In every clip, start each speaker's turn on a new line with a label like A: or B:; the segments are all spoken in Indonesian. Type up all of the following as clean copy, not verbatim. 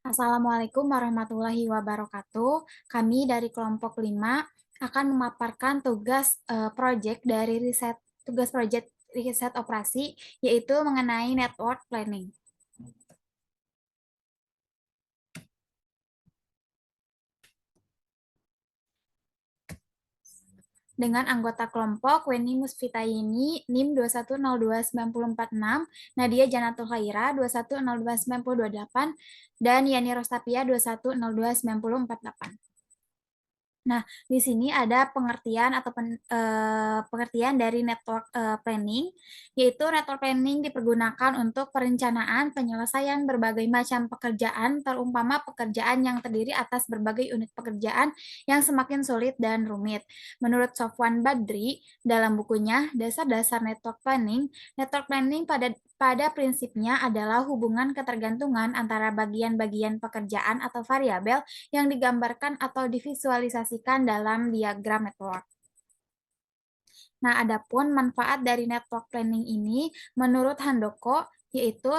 A: Assalamualaikum warahmatullahi wabarakatuh. Kami dari kelompok 5 akan memaparkan proyek dari tugas proyek riset operasi, yaitu mengenai network planning. Dengan anggota kelompok Weni Musfitayeni NIM 2102946, Nadia Janatul Khaira 2102928, dan Yani Rostapia 2102948. Nah, di sini ada pengertian dari network planning, yaitu network planning dipergunakan untuk perencanaan penyelesaian berbagai macam pekerjaan, terumpama pekerjaan yang terdiri atas berbagai unit pekerjaan yang semakin sulit dan rumit. Menurut Sofwan Badri, dalam bukunya Dasar-dasar Network Planning pada prinsipnya adalah hubungan ketergantungan antara bagian-bagian pekerjaan atau variabel yang digambarkan atau divisualisasikan dalam diagram network. Nah, adapun manfaat dari network planning ini menurut Handoko yaitu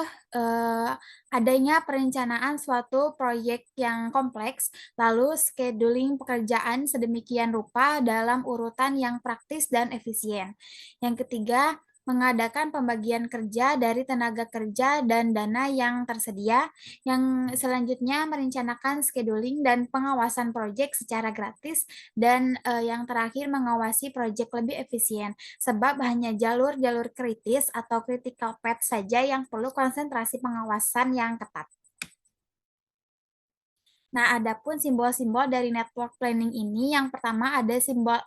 A: adanya perencanaan suatu proyek yang kompleks, lalu scheduling pekerjaan sedemikian rupa dalam urutan yang praktis dan efisien. Yang ketiga, mengadakan pembagian kerja dari tenaga kerja dan dana yang tersedia. Yang selanjutnya, merencanakan scheduling dan pengawasan proyek secara gratis. Dan yang terakhir, mengawasi proyek lebih efisien, sebab hanya jalur-jalur kritis atau critical path saja yang perlu konsentrasi pengawasan yang ketat. Nah, adapun simbol-simbol dari network planning ini, yang pertama ada simbol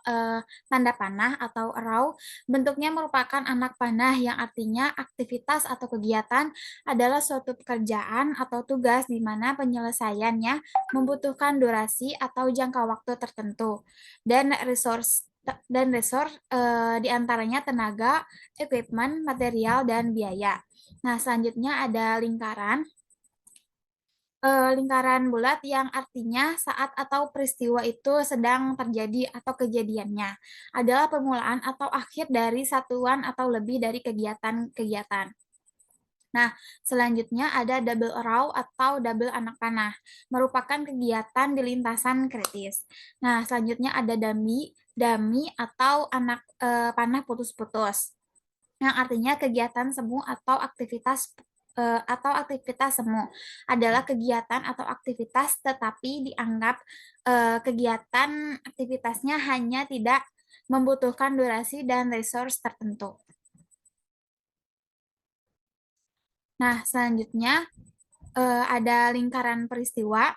A: tanda panah atau arrow. Bentuknya merupakan anak panah yang artinya aktivitas atau kegiatan adalah suatu pekerjaan atau tugas di mana penyelesaiannya membutuhkan durasi atau jangka waktu tertentu. Dan resource diantaranya tenaga, equipment, material, dan biaya. Nah, selanjutnya ada lingkaran bulat yang artinya saat atau peristiwa itu sedang terjadi atau kejadiannya adalah permulaan atau akhir dari satuan atau lebih dari kegiatan-kegiatan. Nah, selanjutnya ada double arrow atau double anak panah, merupakan kegiatan di lintasan kritis. Nah, selanjutnya ada dummy atau anak panah putus-putus, yang artinya kegiatan semu atau aktivitas semu adalah kegiatan atau aktivitas tetapi dianggap kegiatan aktivitasnya hanya tidak membutuhkan durasi dan resource tertentu. Nah, selanjutnya ada lingkaran peristiwa,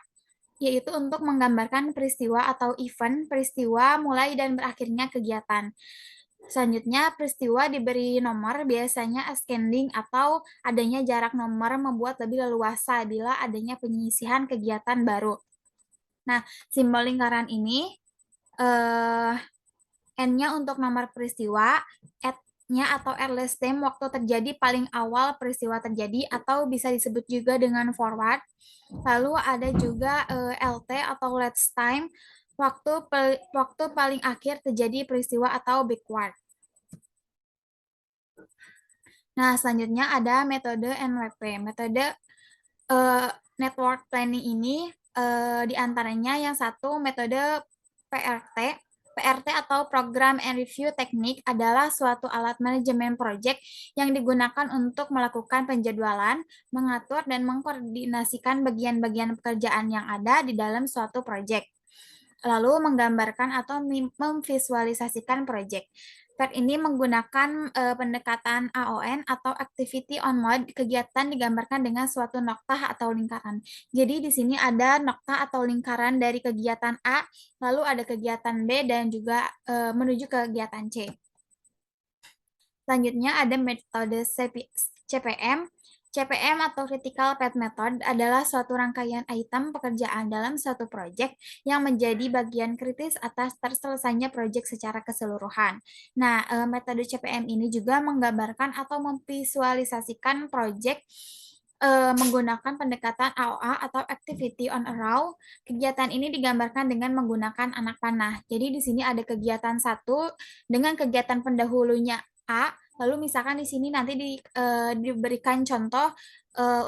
A: yaitu untuk menggambarkan peristiwa atau event, peristiwa mulai dan berakhirnya kegiatan. Selanjutnya, peristiwa diberi nomor, biasanya ascending atau adanya jarak nomor membuat lebih leluasa bila adanya penyisihan kegiatan baru. Nah, simbol lingkaran ini eh, N-nya untuk nomor peristiwa, at-nya atau earliest time waktu terjadi paling awal peristiwa terjadi atau bisa disebut juga dengan forward. Lalu ada juga LT atau last time waktu paling akhir terjadi peristiwa atau backward. Nah, selanjutnya ada metode NWP. Metode uh, network planning ini diantaranya yang satu metode PRT. PRT atau Program and Review Technique adalah suatu alat manajemen proyek yang digunakan untuk melakukan penjadwalan, mengatur, dan mengkoordinasikan bagian-bagian pekerjaan yang ada di dalam suatu proyek. Lalu menggambarkan atau memvisualisasikan proyek. PET ini menggunakan pendekatan AON atau Activity on Mode. Kegiatan digambarkan dengan suatu noktah atau lingkaran. Jadi di sini ada noktah atau lingkaran dari kegiatan A, lalu ada kegiatan B, dan juga menuju ke kegiatan C. Selanjutnya ada metode CPM. CPM atau Critical Path Method adalah suatu rangkaian item pekerjaan dalam suatu proyek yang menjadi bagian kritis atas terselesainya proyek secara keseluruhan. Nah, metode CPM ini juga menggambarkan atau memvisualisasikan proyek menggunakan pendekatan AOA atau Activity on a Row. Kegiatan ini digambarkan dengan menggunakan anak panah. Jadi di sini ada kegiatan satu dengan kegiatan pendahulunya A, Lalu misalkan di sini nanti diberikan contoh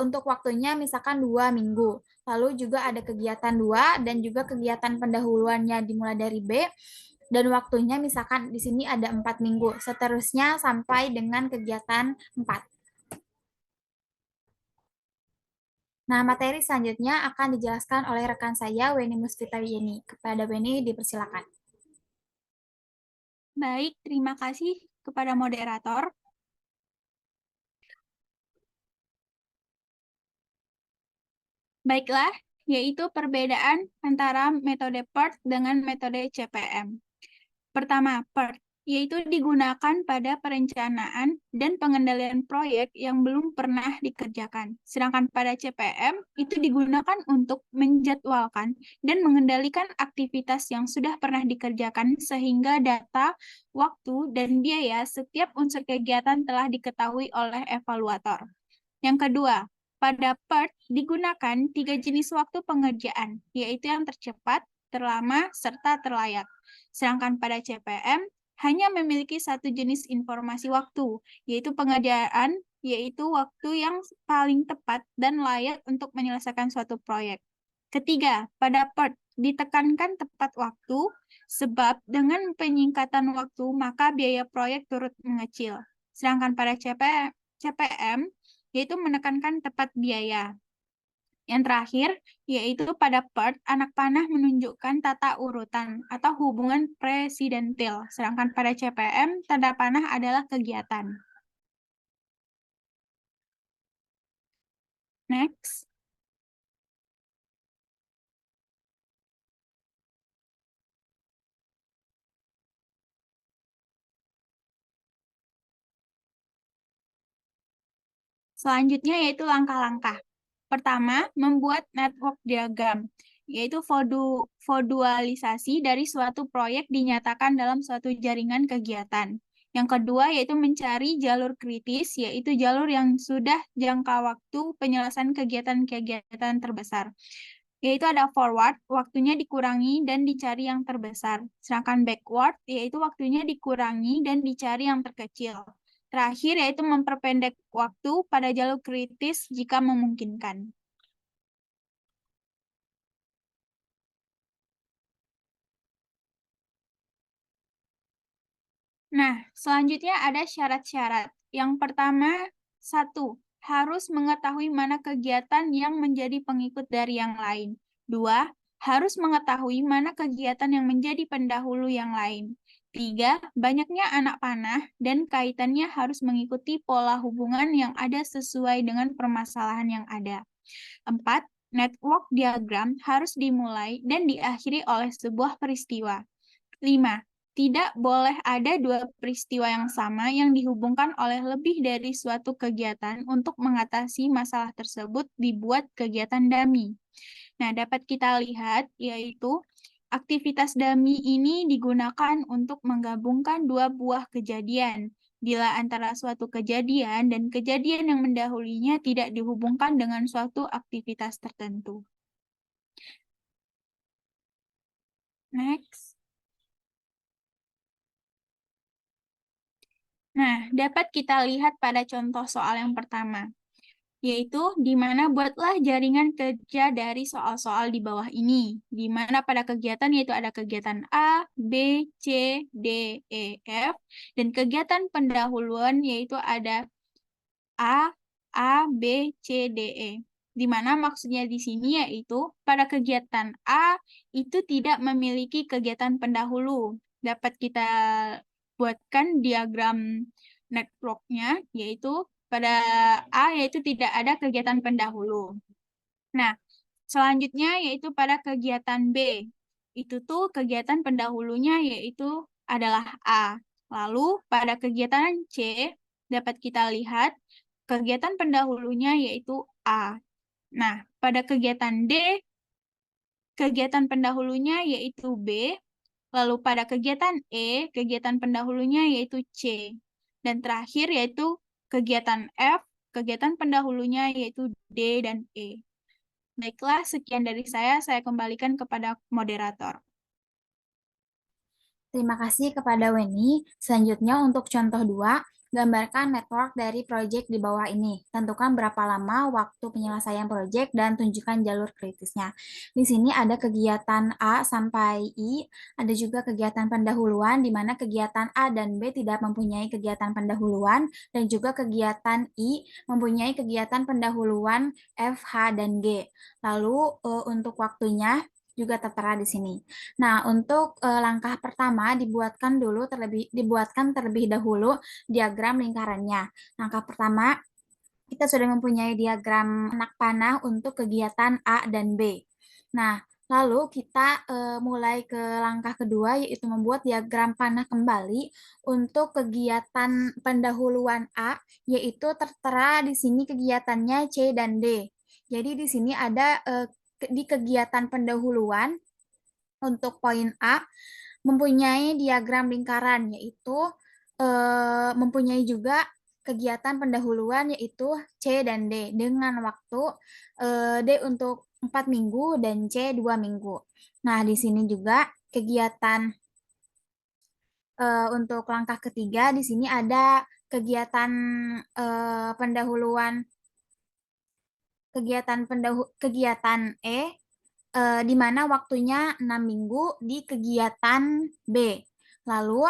A: untuk waktunya misalkan 2 minggu. Lalu juga ada kegiatan 2 dan juga kegiatan pendahuluannya dimulai dari B dan waktunya misalkan di sini ada 4 minggu. Seterusnya sampai dengan kegiatan 4. Nah, materi selanjutnya akan dijelaskan oleh rekan saya, Weni Musfita Yeni. Kepada Weni, dipersilakan.
B: Baik, terima kasih kepada moderator. Baiklah, yaitu perbedaan antara metode PERT dengan metode CPM. Pertama, PERT, yaitu digunakan pada perencanaan dan pengendalian proyek yang belum pernah dikerjakan. Sedangkan pada CPM, itu digunakan untuk menjadwalkan dan mengendalikan aktivitas yang sudah pernah dikerjakan sehingga data, waktu, dan biaya setiap unsur kegiatan telah diketahui oleh evaluator. Yang kedua, pada PERT digunakan 3 jenis waktu pengerjaan, yaitu yang tercepat, terlama, serta terlayak. Sedangkan pada CPM hanya memiliki satu jenis informasi waktu, yaitu pengerjaan, yaitu waktu yang paling tepat dan layak untuk menyelesaikan suatu proyek. Ketiga, pada PERT ditekankan tepat waktu, sebab dengan penyingkatan waktu maka biaya proyek turut mengecil. Sedangkan pada CPM yaitu menekankan tepat biaya. Yang terakhir, yaitu pada PERT, anak panah menunjukkan tata urutan atau hubungan presidentil, sedangkan pada CPM, tanda panah adalah kegiatan. Next. Selanjutnya yaitu langkah-langkah. Pertama, membuat network diagram, yaitu fodualisasi dari suatu proyek dinyatakan dalam suatu jaringan kegiatan. Yang kedua yaitu mencari jalur kritis, yaitu jalur yang sudah jangka waktu penyelesaian kegiatan-kegiatan terbesar. Yaitu ada forward, waktunya dikurangi dan dicari yang terbesar. Sedangkan backward, yaitu waktunya dikurangi dan dicari yang terkecil. Terakhir yaitu memperpendek waktu pada jalur kritis jika memungkinkan. Nah, selanjutnya ada syarat-syarat. Yang pertama, satu, harus mengetahui mana kegiatan yang menjadi pengikut dari yang lain. Dua, harus mengetahui mana kegiatan yang menjadi pendahulu yang lain. Tiga, banyaknya anak panah dan kaitannya harus mengikuti pola hubungan yang ada sesuai dengan permasalahan yang ada. Empat, network diagram harus dimulai dan diakhiri oleh sebuah peristiwa. 5. Tidak boleh ada dua peristiwa yang sama yang dihubungkan oleh lebih dari suatu kegiatan untuk mengatasi masalah tersebut dibuat kegiatan dummy. Nah, dapat kita lihat yaitu aktivitas dummy ini digunakan untuk menggabungkan dua buah kejadian. Bila antara suatu kejadian dan kejadian yang mendahulinya tidak dihubungkan dengan suatu aktivitas tertentu. Next. Nah, dapat kita lihat pada contoh soal yang pertama, yaitu di mana buatlah jaringan kerja dari soal-soal di bawah ini, di mana pada kegiatan yaitu ada kegiatan A, B, C, D, E, F, dan kegiatan pendahuluan yaitu ada A, A, B, C, D, E. Di mana maksudnya di sini yaitu pada kegiatan A itu tidak memiliki kegiatan pendahulu. Dapat kita buatkan diagram network-nya, yaitu pada A yaitu tidak ada kegiatan pendahulu. Nah, selanjutnya yaitu pada kegiatan B. Itu tuh kegiatan pendahulunya yaitu adalah A. Lalu pada kegiatan C dapat kita lihat kegiatan pendahulunya yaitu A. Nah, pada kegiatan D, kegiatan pendahulunya yaitu B. Lalu pada kegiatan E, kegiatan pendahulunya yaitu C. Dan terakhir yaitu kegiatan F, kegiatan pendahulunya yaitu D dan E. Baiklah, sekian dari saya kembalikan kepada moderator.
A: Terima kasih kepada Weni. Selanjutnya untuk contoh 2, Gambarkan network dari proyek di bawah ini. Tentukan berapa lama waktu penyelesaian proyek dan tunjukkan jalur kritisnya. Di sini ada kegiatan A sampai I, ada juga kegiatan pendahuluan di mana kegiatan A dan B tidak mempunyai kegiatan pendahuluan dan juga kegiatan I mempunyai kegiatan pendahuluan F, H, dan G. Lalu untuk waktunya juga tertera di sini. Nah, untuk langkah pertama dibuatkan terlebih dahulu diagram lingkarannya. Langkah pertama, kita sudah mempunyai diagram anak panah untuk kegiatan A dan B. Nah, lalu kita mulai ke langkah kedua, yaitu membuat diagram panah kembali untuk kegiatan pendahuluan A, yaitu tertera di sini kegiatannya C dan D. Jadi di sini ada di kegiatan pendahuluan untuk poin A mempunyai diagram lingkaran, yaitu mempunyai juga kegiatan pendahuluan yaitu C dan D dengan waktu D untuk 4 minggu dan C 2 minggu. Nah, di sini juga kegiatan untuk langkah ketiga di sini ada kegiatan pendahuluan kegiatan E di mana waktunya 6 minggu di kegiatan B. Lalu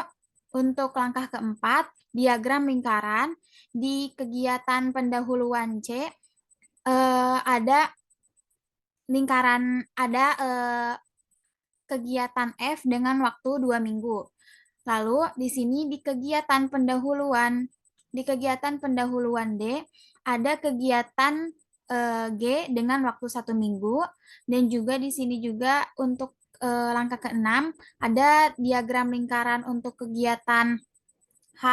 A: untuk langkah keempat, diagram lingkaran di kegiatan pendahuluan C ada kegiatan F dengan waktu 2 minggu. Lalu di sini di kegiatan pendahuluan D ada kegiatan G dengan waktu 1 minggu dan juga di sini juga untuk langkah keenam ada diagram lingkaran untuk kegiatan H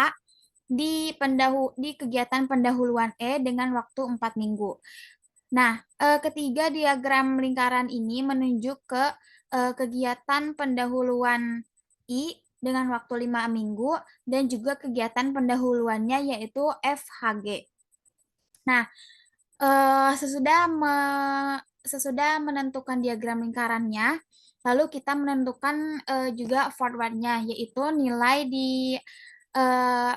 A: di kegiatan pendahuluan E dengan waktu 4 minggu. Nah, ketiga diagram lingkaran ini menunjuk ke kegiatan pendahuluan I dengan waktu 5 minggu dan juga kegiatan pendahuluannya yaitu FHG. Nah, sesudah menentukan diagram lingkarannya, lalu kita menentukan juga forwardnya, yaitu eh,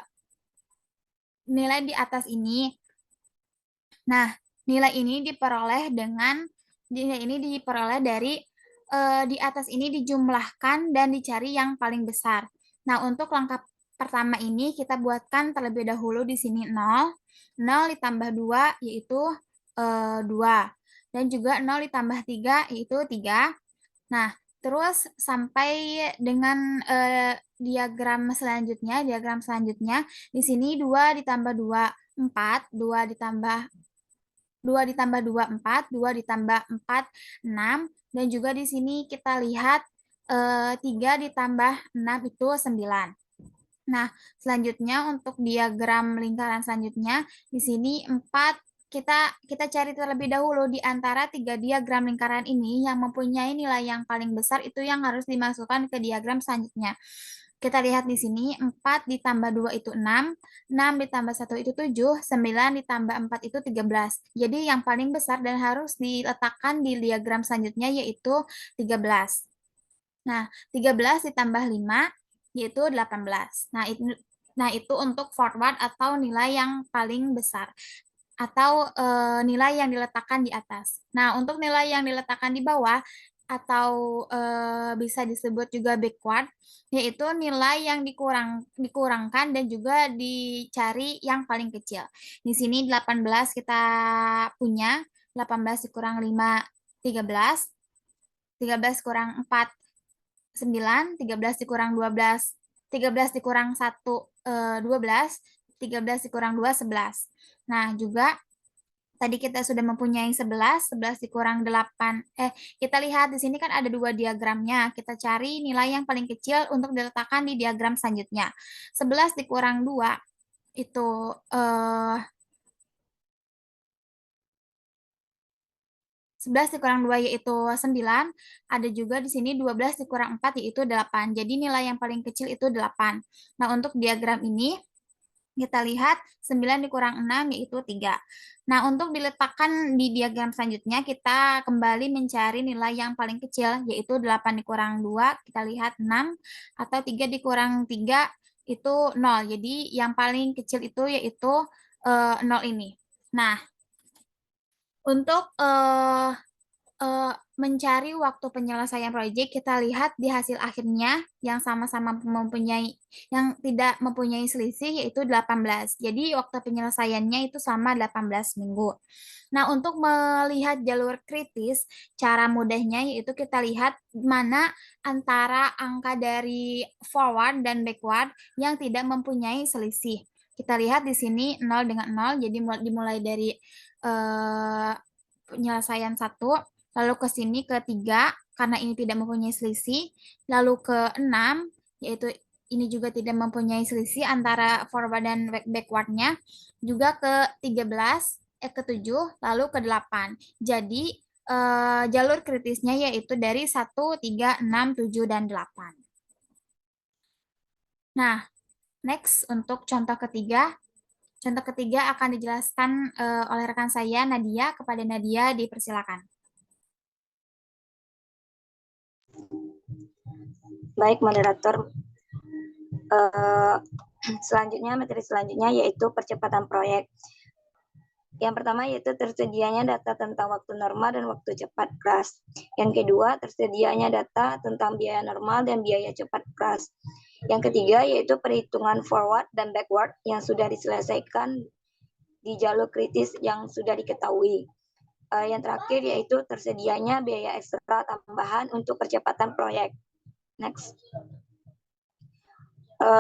A: nilai di atas ini. Nah, nilai ini diperoleh dari di atas ini dijumlahkan dan dicari yang paling besar. Nah, untuk langkah pertama ini kita buatkan terlebih dahulu di sini 0. 0 ditambah 2 yaitu 2. Dan juga 0 ditambah 3 yaitu 3. Nah, terus sampai dengan diagram selanjutnya di sini 2 ditambah 2 4, 2 ditambah 2 4, 2 ditambah 4 6, dan juga di sini kita lihat 3 ditambah 6 itu 9. Nah, selanjutnya untuk diagram lingkaran selanjutnya di sini 4 kita cari terlebih dahulu di antara tiga diagram lingkaran ini yang mempunyai nilai yang paling besar itu yang harus dimasukkan ke diagram selanjutnya. Kita lihat di sini 4 ditambah 2 itu 6, 6 ditambah 1 itu 7, 9 ditambah 4 itu 13. Jadi yang paling besar dan harus diletakkan di diagram selanjutnya yaitu 13. Nah, 13 ditambah 5 yaitu 18. Nah, itu untuk forward atau nilai yang paling besar atau nilai yang diletakkan di atas. Nah, untuk nilai yang diletakkan di bawah atau bisa disebut juga backward, yaitu nilai yang dikurangkan dan juga dicari yang paling kecil. Di sini 18 kita punya, 18 dikurang 5, 13, 13 kurang 4, 9, 13 dikurang 12, 13 dikurang 1, 12, 13 dikurang 2, 11. Nah, juga tadi kita sudah mempunyai 11, 11 dikurang 8. Kita lihat di sini kan ada dua diagramnya. Kita cari nilai yang paling kecil untuk diletakkan di diagram selanjutnya. 11 dikurang 2 itu 11 dikurang 2 yaitu 9. Ada juga di sini 12 dikurang 4 yaitu 8. Jadi nilai yang paling kecil itu 8. Nah, untuk diagram ini kita lihat 9 dikurang 6 yaitu 3. Nah, untuk diletakkan di diagram selanjutnya, kita kembali mencari nilai yang paling kecil, yaitu 8 dikurang 2, kita lihat 6, atau 3 dikurang 3, itu 0. Jadi yang paling kecil itu yaitu 0 ini. Nah, untuk mencari waktu penyelesaian proyek, kita lihat di hasil akhirnya yang sama-sama mempunyai, yang tidak mempunyai selisih yaitu 18. Jadi waktu penyelesaiannya itu sama 18 minggu. Nah, untuk melihat jalur kritis, cara mudahnya yaitu kita lihat mana antara angka dari forward dan backward yang tidak mempunyai selisih. Kita lihat di sini 0 dengan 0, jadi dimulai dari penyelesaian 1, lalu ke sini ke 3, karena ini tidak mempunyai selisih, lalu ke 6, yaitu ini juga tidak mempunyai selisih antara forward dan backwardnya, juga ke 13, ke 7, lalu ke 8. Jadi jalur kritisnya yaitu dari 1, 3, 6, 7, dan 8. Nah, next untuk contoh ketiga. Contoh ketiga akan dijelaskan oleh rekan saya, Nadia. Kepada Nadia, dipersilakan.
C: Baik, moderator. Materi selanjutnya yaitu percepatan proyek. Yang pertama yaitu tersedianya data tentang waktu normal dan waktu cepat keras. Yang kedua, tersedianya data tentang biaya normal dan biaya cepat keras. Yang ketiga yaitu perhitungan forward dan backward yang sudah diselesaikan di jalur kritis yang sudah diketahui. Yang terakhir yaitu tersedianya biaya ekstra tambahan untuk percepatan proyek. Next.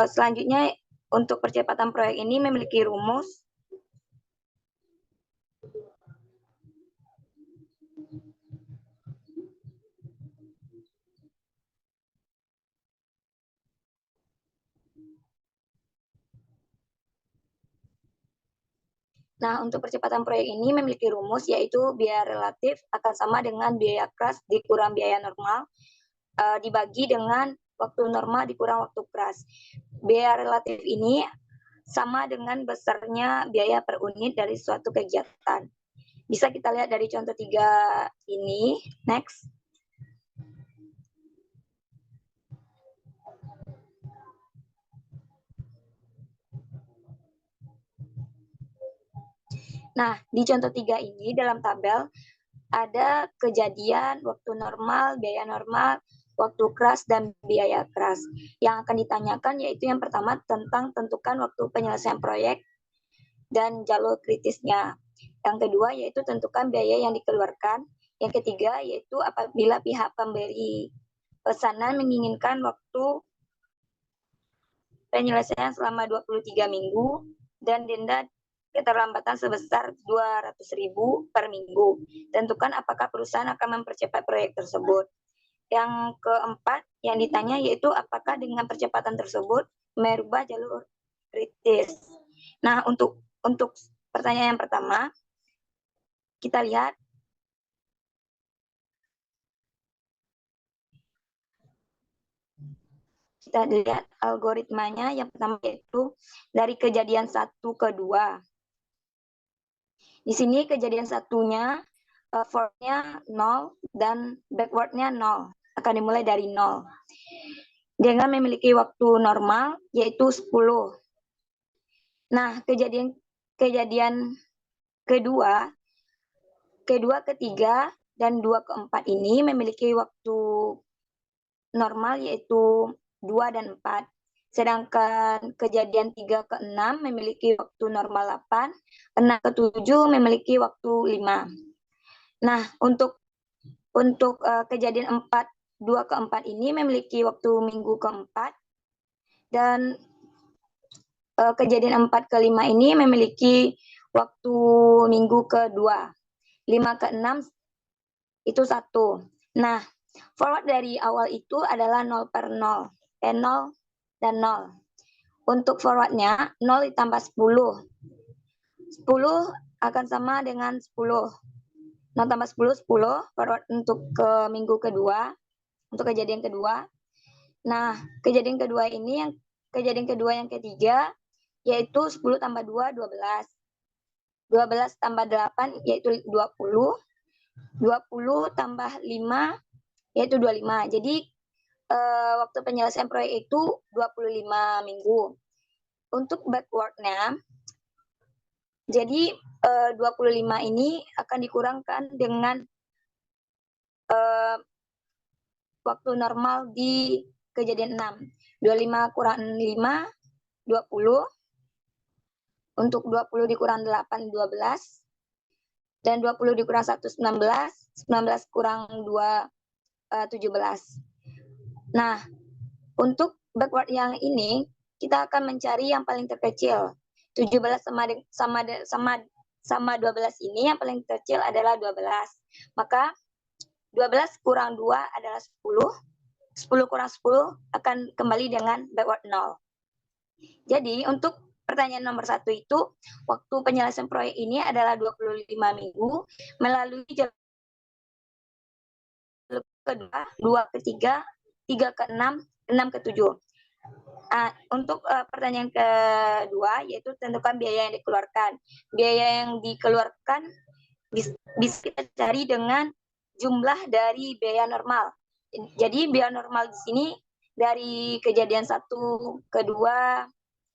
C: Selanjutnya, untuk percepatan proyek ini memiliki rumus. Nah, untuk percepatan proyek ini memiliki rumus, yaitu biaya relatif akan sama dengan biaya keras dikurang biaya normal, dibagi dengan waktu normal dikurang waktu keras. Biaya relatif ini sama dengan besarnya biaya per unit dari suatu kegiatan. Bisa kita lihat dari contoh 3 ini. Next. Nah, di contoh 3 ini dalam tabel ada kejadian, waktu normal, biaya normal, waktu keras, dan biaya keras. Yang akan ditanyakan yaitu yang pertama tentang tentukan waktu penyelesaian proyek dan jalur kritisnya. Yang kedua yaitu tentukan biaya yang dikeluarkan. Yang ketiga yaitu apabila pihak pemberi pesanan menginginkan waktu penyelesaian selama 23 minggu dan denda keterlambatan sebesar 200.000 per minggu. Tentukan apakah perusahaan akan mempercepat proyek tersebut. Yang keempat yang ditanya yaitu apakah dengan percepatan tersebut merubah jalur kritis. Nah, untuk pertanyaan yang pertama, kita lihat algoritmanya. Yang pertama yaitu dari kejadian 1 ke 2. Di sini kejadian satunya forward-nya 0 dan backward-nya 0. Akan dimulai dari 0. Dengan memiliki waktu normal yaitu 10. Nah, kejadian kedua, ketiga, dan 2 ke 4 ini memiliki waktu normal yaitu 2 dan 4. Sedangkan kejadian 3 ke 6 memiliki waktu normal 8, 6 ke 7 memiliki waktu 5. Nah, untuk kejadian 2 ke 4 ini memiliki waktu minggu keempat, dan kejadian 4 ke 5 ini memiliki waktu minggu kedua. 5 ke 6 itu 1. Nah, forward dari awal itu adalah 0 per 0. 0 dan 0. Untuk forwardnya 0 ditambah 10. 10 akan sama dengan 10. 0 tambah 10, 10. Forward untuk ke minggu kedua. Untuk kejadian kedua. Nah, kejadian kedua yang ketiga, yaitu 10 tambah 2, 12. 12 tambah 8, yaitu 20. 20 tambah 5, yaitu 25. Jadi, waktu penyelesaian proyek itu 25 minggu. Untuk backward-nya, jadi 25 ini akan dikurangkan dengan waktu normal di kejadian 6. 25 kurang 5, 20. Untuk 20 dikurang 8, 12. Dan 20 dikurang 1, 19. 19 kurang 2, 17. Nah, untuk backward yang ini, kita akan mencari yang paling terkecil. 17 sama 12 ini yang paling kecil adalah 12. Maka 12 kurang 2 adalah 10. 10 kurang 10 akan kembali dengan backward 0. Jadi untuk pertanyaan nomor 1 itu, waktu penyelesaian proyek ini adalah 25 minggu melalui jalur kedua, 2 ke 3, 3 ke 6, 6 ke 7. Untuk pertanyaan kedua, yaitu tentukan biaya yang dikeluarkan. Biaya yang dikeluarkan bisa kita cari dengan jumlah dari biaya normal. Jadi biaya normal di sini dari kejadian 1 ke 2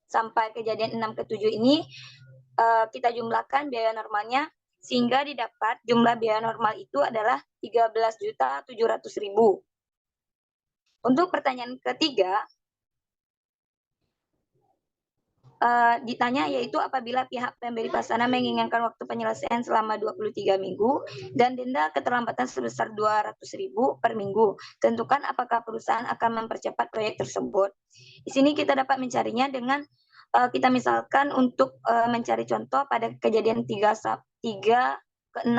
C: sampai kejadian 6 ke 7 ini kita jumlahkan biaya normalnya sehingga didapat jumlah biaya normal itu adalah 13.700.000. Untuk pertanyaan ketiga, ditanya yaitu apabila pihak pemberi pelaksana menginginkan waktu penyelesaian selama 23 minggu dan denda keterlambatan sebesar 200.000 per minggu. Tentukan apakah perusahaan akan mempercepat proyek tersebut. Di sini kita dapat mencarinya dengan kita misalkan untuk mencari contoh pada kejadian 3 ke 6.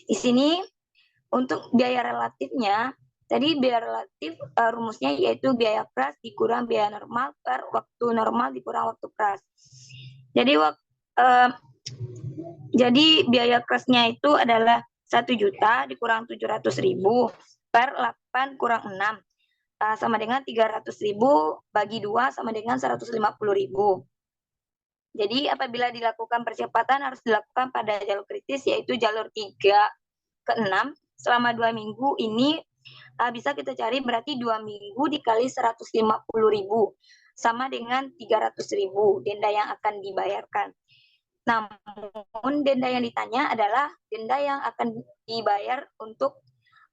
C: Di sini untuk biaya relatifnya, tadi biaya relatif rumusnya yaitu biaya keras dikurang biaya normal per waktu normal dikurang waktu keras. Jadi biaya kerasnya itu adalah 1 juta dikurang 700.000 per 8 kurang 6 sama dengan 300.000 bagi 2 sama dengan 150.000. Jadi apabila dilakukan percepatan harus dilakukan pada jalur kritis yaitu jalur 3 ke 6 selama 2 minggu ini bisa kita cari berarti 2 minggu dikali 150.000 sama dengan 300.000 denda yang akan dibayarkan. Namun denda yang ditanya adalah denda yang akan dibayar untuk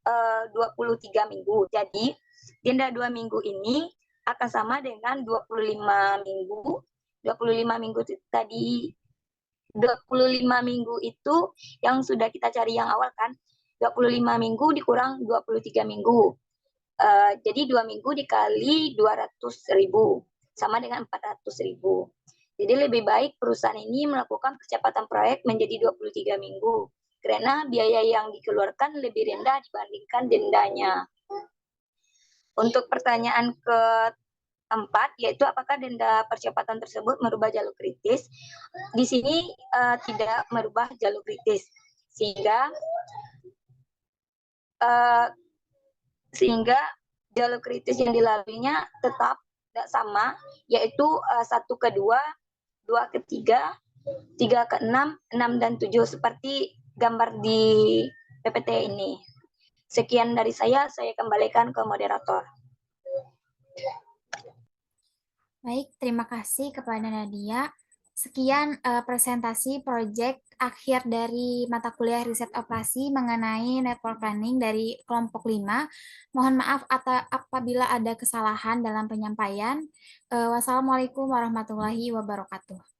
C: 23 minggu. Jadi denda 2 minggu ini akan sama dengan 25 minggu. 25 minggu tadi 25 minggu itu yang sudah kita cari yang awal kan. 25 minggu dikurang 23 minggu. Jadi 2 minggu dikali 200.000 sama dengan 400.000. Jadi lebih baik perusahaan ini melakukan percepatan proyek menjadi 23 minggu karena biaya yang dikeluarkan lebih rendah dibandingkan dendanya. Untuk pertanyaan keempat, yaitu apakah denda percepatan tersebut merubah jalur kritis? Di sini tidak merubah jalur kritis, sehingga jalur kritis yang dilaluinya tetap tidak sama, yaitu 1 ke 2, 2 ke 3, 3 ke 6, 6 dan 7 seperti gambar di PPT ini. Sekian dari saya kembalikan ke moderator.
A: Baik, terima kasih kepada Nadia. Sekian presentasi proyek akhir dari mata kuliah riset operasi mengenai network planning dari kelompok 5. Mohon maaf apabila ada kesalahan dalam penyampaian. Wassalamualaikum warahmatullahi wabarakatuh.